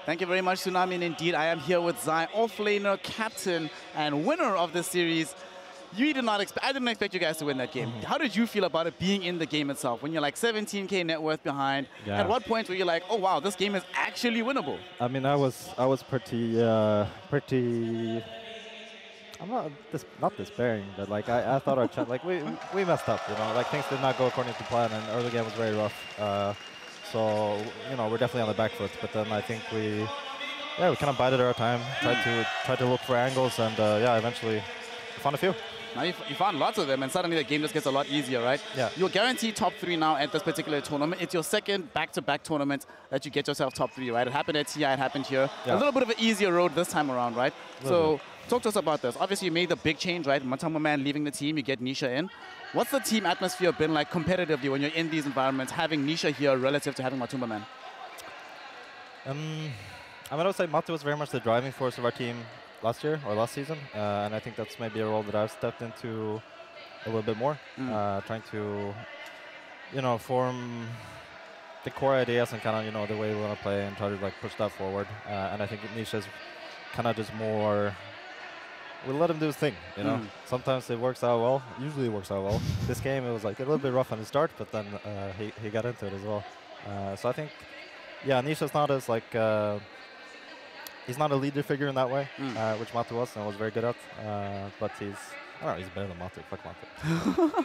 Thank you very much, Tsunami. And indeed, I am here with Zai, offlaner, captain, and winner of this series. You did not expect, I didn't expect you guys to win that game. How did you feel about it being in the game itself? When you're like 17K net worth behind, at what point were you like, oh wow, this game is actually winnable? I mean, I was pretty, I'm not despairing, but like I thought our chat, like we messed up, you know, like things did not go according to plan, and early game was very rough. So you know, we're definitely on the back foot. But then I think we kind of bided our time, tried to look for angles, and eventually found a few. Now you found lots of them, and suddenly the game just gets a lot easier, right? Yeah. You're guaranteed top 3 now at this particular tournament. It's your second back-to-back tournament that you get yourself top 3, right? It happened at TI, it happened here. Yeah. A little bit of an easier road this time around, right? So talk to us about this. Obviously, you made the big change, right? Matama Man leaving the team, you get Nisha in. What's the team atmosphere been like competitively when you're in these environments, having Nisha here relative to having Matuma Man? I mean, I would say Matu was very much the driving force of our team last year or last season, and I think that's maybe a role that I've stepped into a little bit more, trying to, you know, form the core ideas and kind of, you know, the way we want to play and try to like push that forward. And I think Nisha's kind of just more, we let him do his thing, you know. Sometimes it works out well, usually it works out well. This game it was like a little bit rough on the start, but then he got into it as well. So I think, yeah, Nisha's not as like, he's not a leader figure in that way, which Matu was and was very good at. But he's, I don't know, he's better than Matu. Fuck Matu.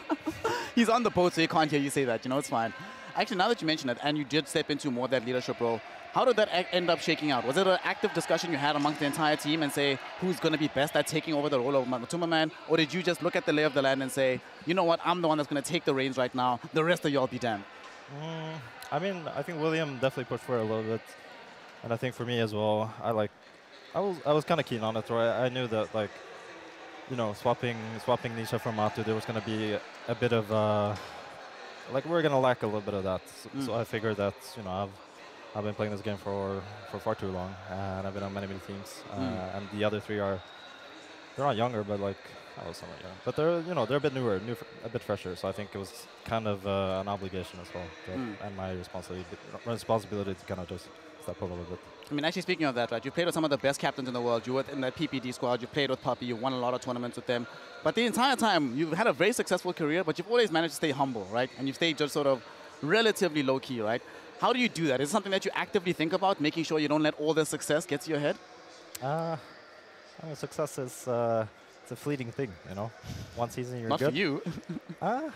He's on the boat, so you can't hear you say that. You know, it's fine. Actually, now that you mention it, and you did step into more of that leadership role, how did that end up shaking out? Was it an active discussion you had amongst the entire team and say who's going to be best at taking over the role of Matuma Man? Or did you just look at the lay of the land and say, you know what, I'm the one that's going to take the reins right now. The rest of y'all be damned. I mean, I think William definitely pushed for it a little bit. And I think for me as well, I was kind of keen on it. So I knew that, like, you know, swapping Nisha for Matu, there was going to be a bit of, like, we're going to lack a little bit of that. So I figured that, you know, I've been playing this game for far too long, and I've been on many teams. And the other 3 are, they're not younger, but like, I was somewhat young. But they're, you know, they're a bit newer, a bit fresher. So I think it was kind of an obligation as well, and my responsibility to kind of just step up a little bit. I mean, actually speaking of that, right, you played with some of the best captains in the world. You were in that PPD squad, you played with Puppy, you won a lot of tournaments with them. But the entire time, you've had a very successful career, but you've always managed to stay humble, right? And you've stayed just sort of relatively low-key, right? How do you do that? Is it something that you actively think about, making sure you don't let all the success get to your head? I mean, success is it's a fleeting thing, you know? One season you're Not good. for you. I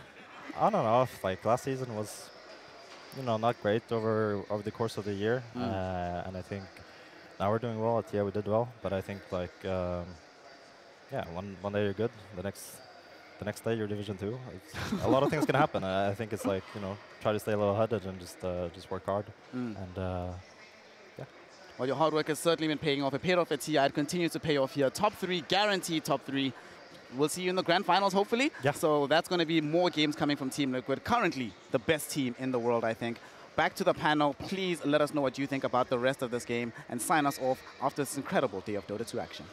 don't know. Like, last season was, you know, not great over the course of the year. And I think now we're doing well. At TI we did well. But I think, like, yeah, one day you're good. The next day you're Division 2. A lot of things can happen. I think it's like, you know, try to stay level-headed and just work hard. And, yeah. Well, your hard work has certainly been paying off. It paid off at TI. It continues to pay off here. Top 3, guaranteed top 3. We'll see you in the grand finals, hopefully. Yeah. So that's going to be more games coming from Team Liquid. Currently, the best team in the world, I think. Back to the panel. Please let us know what you think about the rest of this game and sign us off after this incredible day of Dota 2 action.